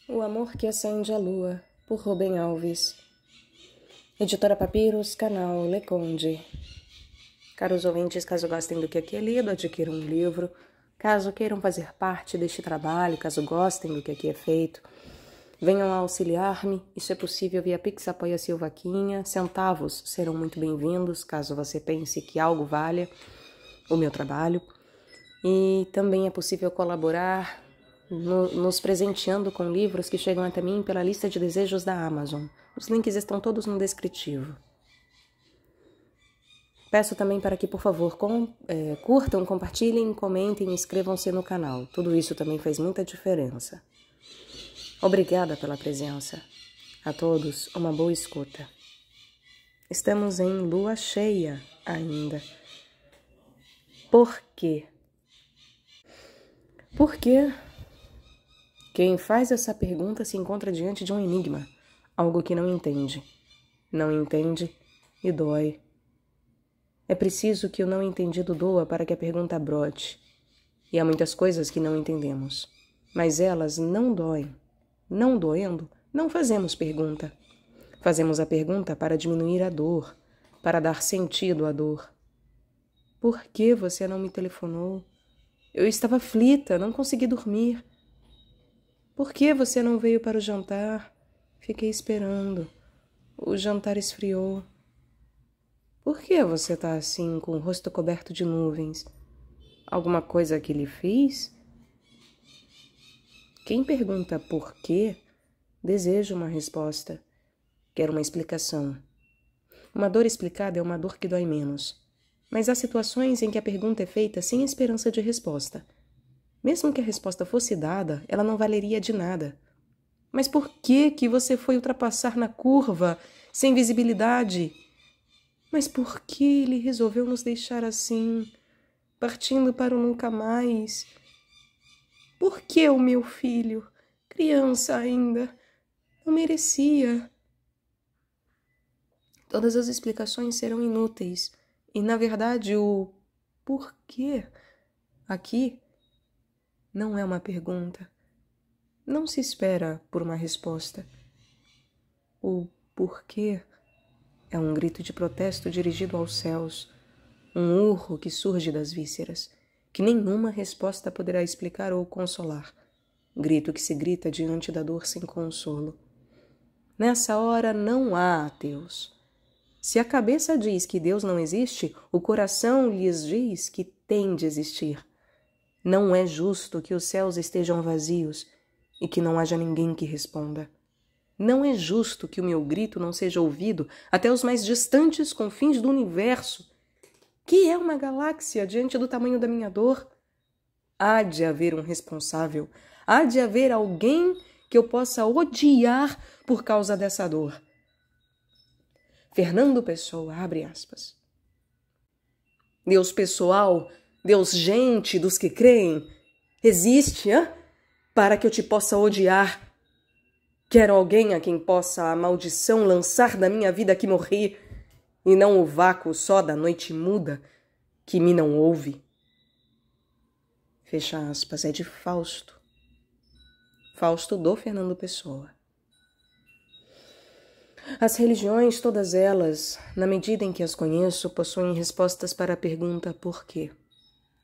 O Amor que Acende a Lua, por Rubem Alves. Editora Papiros, canal Leconde. Caros ouvintes, caso gostem do que aqui é lido, adquiram um livro. Caso queiram fazer parte deste trabalho, caso gostem do que aqui é feito, venham auxiliar-me. Isso é possível via Pix Apoia-se ou Vaquinha. Centavos serão muito bem-vindos, caso você pense que algo valha o meu trabalho. E também é possível colaborar nos presenteando com livros que chegam até mim pela lista de desejos da Amazon. Os links estão todos no descritivo. Peço também para que, por favor, curtam, compartilhem, comentem e inscrevam-se no canal. Tudo isso também faz muita diferença. Obrigada pela presença. A todos, uma boa escuta. Estamos em lua cheia ainda. Por quê? Por quê? Quem faz essa pergunta se encontra diante de um enigma, algo que não entende. Não entende e dói. É preciso que o não entendido doa para que a pergunta brote. E há muitas coisas que não entendemos, mas elas não doem. Não doendo, não fazemos pergunta. Fazemos a pergunta para diminuir a dor, para dar sentido à dor. Por que você não me telefonou? Eu estava aflita, não consegui dormir. Por que você não veio para o jantar? Fiquei esperando. O jantar esfriou. Por que você está assim, com o rosto coberto de nuvens? Alguma coisa que lhe fiz? Quem pergunta por quê, deseja uma resposta. Quer uma explicação. Uma dor explicada é uma dor que dói menos. Mas há situações em que a pergunta é feita sem esperança de resposta. Mesmo que a resposta fosse dada, ela não valeria de nada. Mas por que você foi ultrapassar na curva, sem visibilidade? Mas por que ele resolveu nos deixar assim, partindo para o nunca mais? Por que o meu filho, criança ainda, não merecia? Todas as explicações serão inúteis. E, na verdade, o porquê aqui não é uma pergunta. Não se espera por uma resposta. O porquê é um grito de protesto dirigido aos céus, um urro que surge das vísceras, que nenhuma resposta poderá explicar ou consolar. Grito que se grita diante da dor sem consolo. Nessa hora não há ateus. Se a cabeça diz que Deus não existe, o coração lhes diz que tem de existir. Não é justo que os céus estejam vazios e que não haja ninguém que responda. Não é justo que o meu grito não seja ouvido até os mais distantes confins do universo. Que é uma galáxia diante do tamanho da minha dor? Há de haver um responsável. Há de haver alguém que eu possa odiar por causa dessa dor. Fernando Pessoa, abre aspas. Deus pessoal, Deus gente dos que creem, existe, para que eu te possa odiar. Quero alguém a quem possa a maldição lançar da minha vida que morri, e não o vácuo só da noite muda que me não ouve. Fecha aspas, é de Fausto. Fausto do Fernando Pessoa. As religiões, todas elas, na medida em que as conheço, possuem respostas para a pergunta por quê.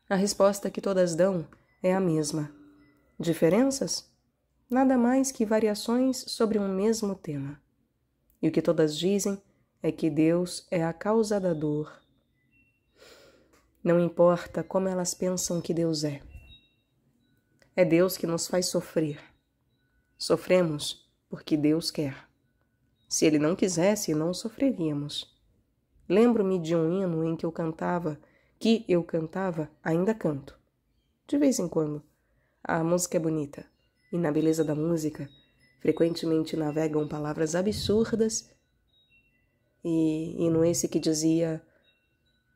A resposta que todas dão é a mesma. Diferenças? Nada mais que variações sobre um mesmo tema. E o que todas dizem é que Deus é a causa da dor. Não importa como elas pensam que Deus é. É Deus que nos faz sofrer. Sofremos porque Deus quer. Se Ele não quisesse, não sofreríamos. Lembro-me de um hino em que eu cantava, ainda canto. De vez em quando. A música é bonita. E na beleza da música, frequentemente navegam palavras absurdas, e hino esse que dizia: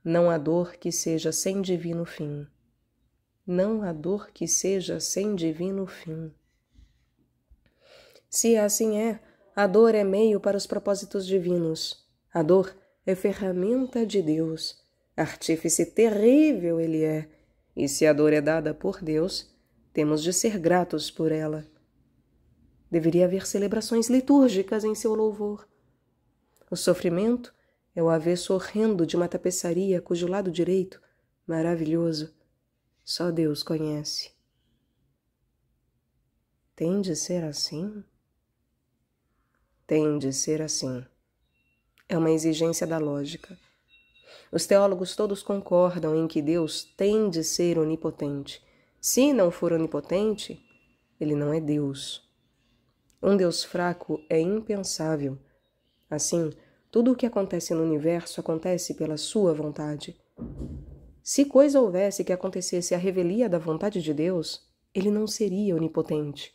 não há dor que seja sem divino fim. Não há dor que seja sem divino fim. Se assim é, a dor é meio para os propósitos divinos. A dor é ferramenta de Deus. Artífice terrível ele é. E se a dor é dada por Deus, temos de ser gratos por ela. Deveria haver celebrações litúrgicas em seu louvor. O sofrimento é o avesso horrendo de uma tapeçaria cujo lado direito, maravilhoso, só Deus conhece. Tem de ser assim? Tem de ser assim. É uma exigência da lógica. Os teólogos todos concordam em que Deus tem de ser onipotente. Se não for onipotente, ele não é Deus. Um Deus fraco é impensável. Assim, tudo o que acontece no universo acontece pela sua vontade. Se coisa houvesse que acontecesse à revelia da vontade de Deus, ele não seria onipotente.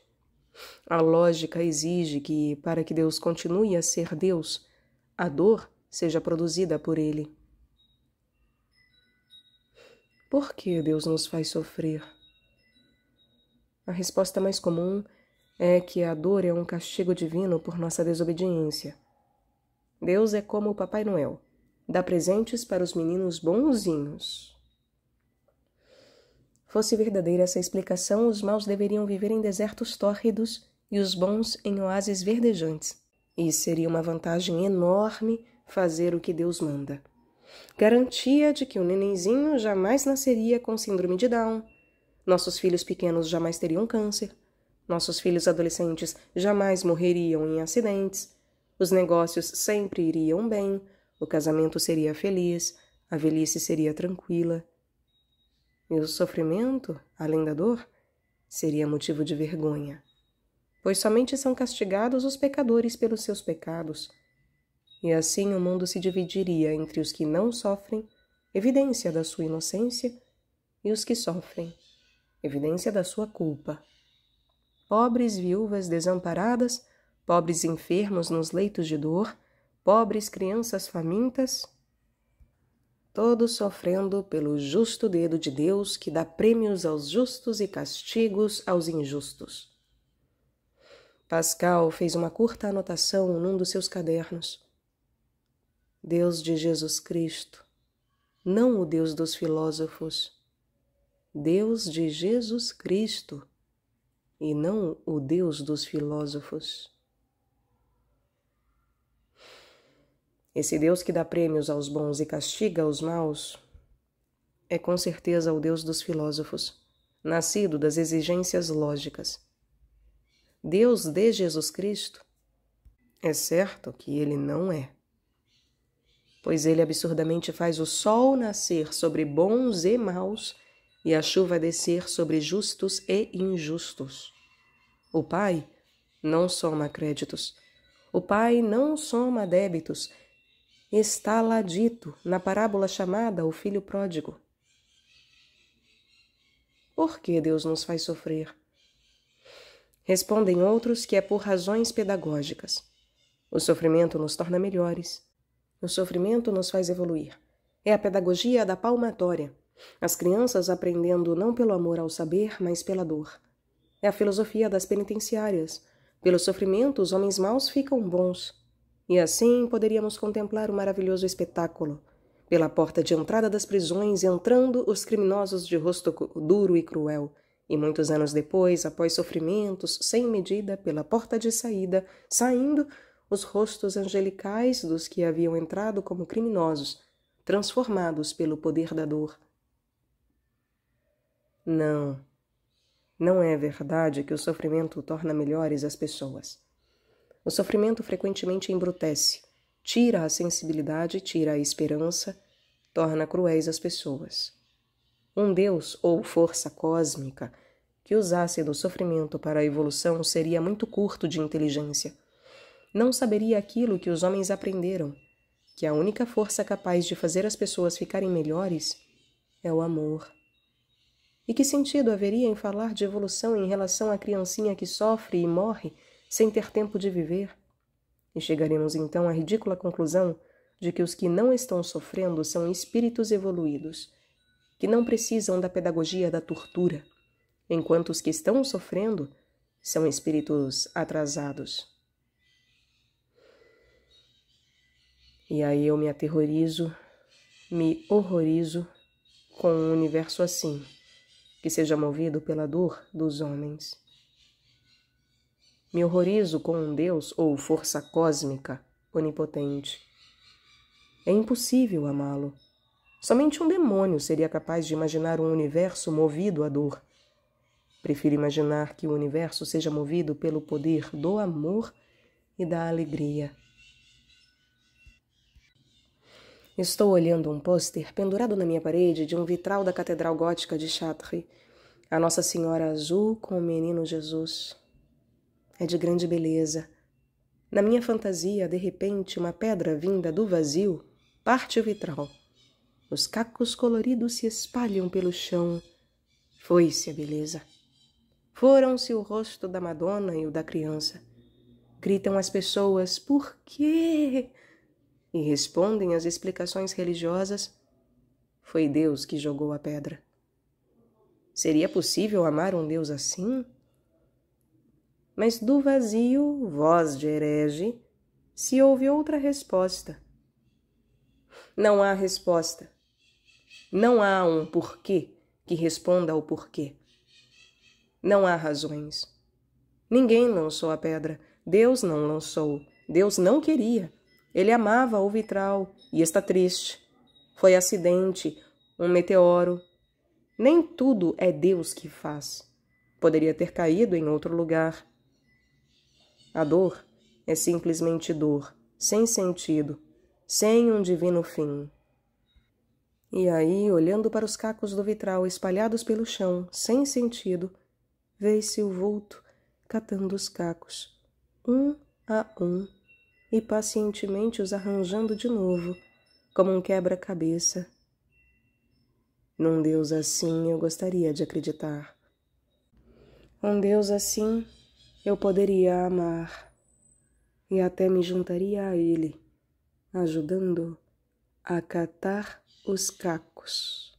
A lógica exige que, para que Deus continue a ser Deus, a dor seja produzida por ele. Por que Deus nos faz sofrer? A resposta mais comum é que a dor é um castigo divino por nossa desobediência. Deus é como o Papai Noel, dá presentes para os meninos bonzinhos. Fosse verdadeira essa explicação, os maus deveriam viver em desertos tórridos e os bons em oásis verdejantes. E seria uma vantagem enorme fazer o que Deus manda. Garantia de que o nenenzinho jamais nasceria com síndrome de Down, nossos filhos pequenos jamais teriam câncer, nossos filhos adolescentes jamais morreriam em acidentes, os negócios sempre iriam bem, o casamento seria feliz, a velhice seria tranquila. E o sofrimento, além da dor, seria motivo de vergonha, pois somente são castigados os pecadores pelos seus pecados. E assim o mundo se dividiria entre os que não sofrem, evidência da sua inocência, e os que sofrem, evidência da sua culpa. Pobres viúvas desamparadas, pobres enfermos nos leitos de dor, pobres crianças famintas, todos sofrendo pelo justo dedo de Deus que dá prêmios aos justos e castigos aos injustos. Pascal fez uma curta anotação num dos seus cadernos. Deus de Jesus Cristo, não o Deus dos filósofos. Deus de Jesus Cristo, e não o Deus dos filósofos. Esse Deus que dá prêmios aos bons e castiga aos maus é com certeza o Deus dos filósofos, nascido das exigências lógicas. Deus de Jesus Cristo, é certo que ele não é, pois ele absurdamente faz o sol nascer sobre bons e maus e a chuva descer sobre justos e injustos. O Pai não soma créditos, o Pai não soma débitos. Está lá dito na parábola chamada O Filho Pródigo. Por que Deus nos faz sofrer? Respondem outros que é por razões pedagógicas. O sofrimento nos torna melhores. O sofrimento nos faz evoluir. É a pedagogia da palmatória. As crianças aprendendo não pelo amor ao saber, mas pela dor. É a filosofia das penitenciárias. Pelo sofrimento, os homens maus ficam bons. E assim poderíamos contemplar o maravilhoso espetáculo. Pela porta de entrada das prisões, entrando os criminosos de rosto duro e cruel. E muitos anos depois, após sofrimentos sem medida, pela porta de saída, saindo os rostos angelicais dos que haviam entrado como criminosos, transformados pelo poder da dor. Não é verdade que o sofrimento torna melhores as pessoas. O sofrimento frequentemente embrutece, tira a sensibilidade, tira a esperança, torna cruéis as pessoas. Um Deus ou força cósmica que usasse do sofrimento para a evolução seria muito curto de inteligência. Não saberia aquilo que os homens aprenderam, que a única força capaz de fazer as pessoas ficarem melhores é o amor. E que sentido haveria em falar de evolução em relação à criancinha que sofre e morre sem ter tempo de viver? E chegaremos então à ridícula conclusão de que os que não estão sofrendo são espíritos evoluídos, que não precisam da pedagogia da tortura, enquanto os que estão sofrendo são espíritos atrasados. E aí eu me aterrorizo, me horrorizo com um universo assim, que seja movido pela dor dos homens. Me horrorizo com um Deus ou força cósmica onipotente. É impossível amá-lo. Somente um demônio seria capaz de imaginar um universo movido à dor. Prefiro imaginar que o universo seja movido pelo poder do amor e da alegria. Estou olhando um pôster pendurado na minha parede de um vitral da Catedral Gótica de Chartres. A Nossa Senhora azul com o menino Jesus. É de grande beleza. Na minha fantasia, de repente, uma pedra vinda do vazio parte o vitral. Os cacos coloridos se espalham pelo chão. Foi-se a beleza. Foram-se o rosto da Madonna e o da criança. Gritam as pessoas, por quê? E respondem as explicações religiosas, foi Deus que jogou a pedra. Seria possível amar um Deus assim? Mas do vazio, voz de herege, se ouve outra resposta. Não há resposta. Não há um porquê que responda ao porquê. Não há razões. Ninguém lançou a pedra. Deus não lançou. Deus não queria. Ele amava o vitral e está triste. Foi acidente, um meteoro. Nem tudo é Deus que faz. Poderia ter caído em outro lugar. A dor é simplesmente dor, sem sentido, sem um divino fim. E aí, olhando para os cacos do vitral espalhados pelo chão, sem sentido, vê-se o vulto catando os cacos, um a um, e pacientemente os arranjando de novo, como um quebra-cabeça. Num Deus assim eu gostaria de acreditar. Um Deus assim eu poderia amar, e até me juntaria a Ele, ajudando a catar os cacos.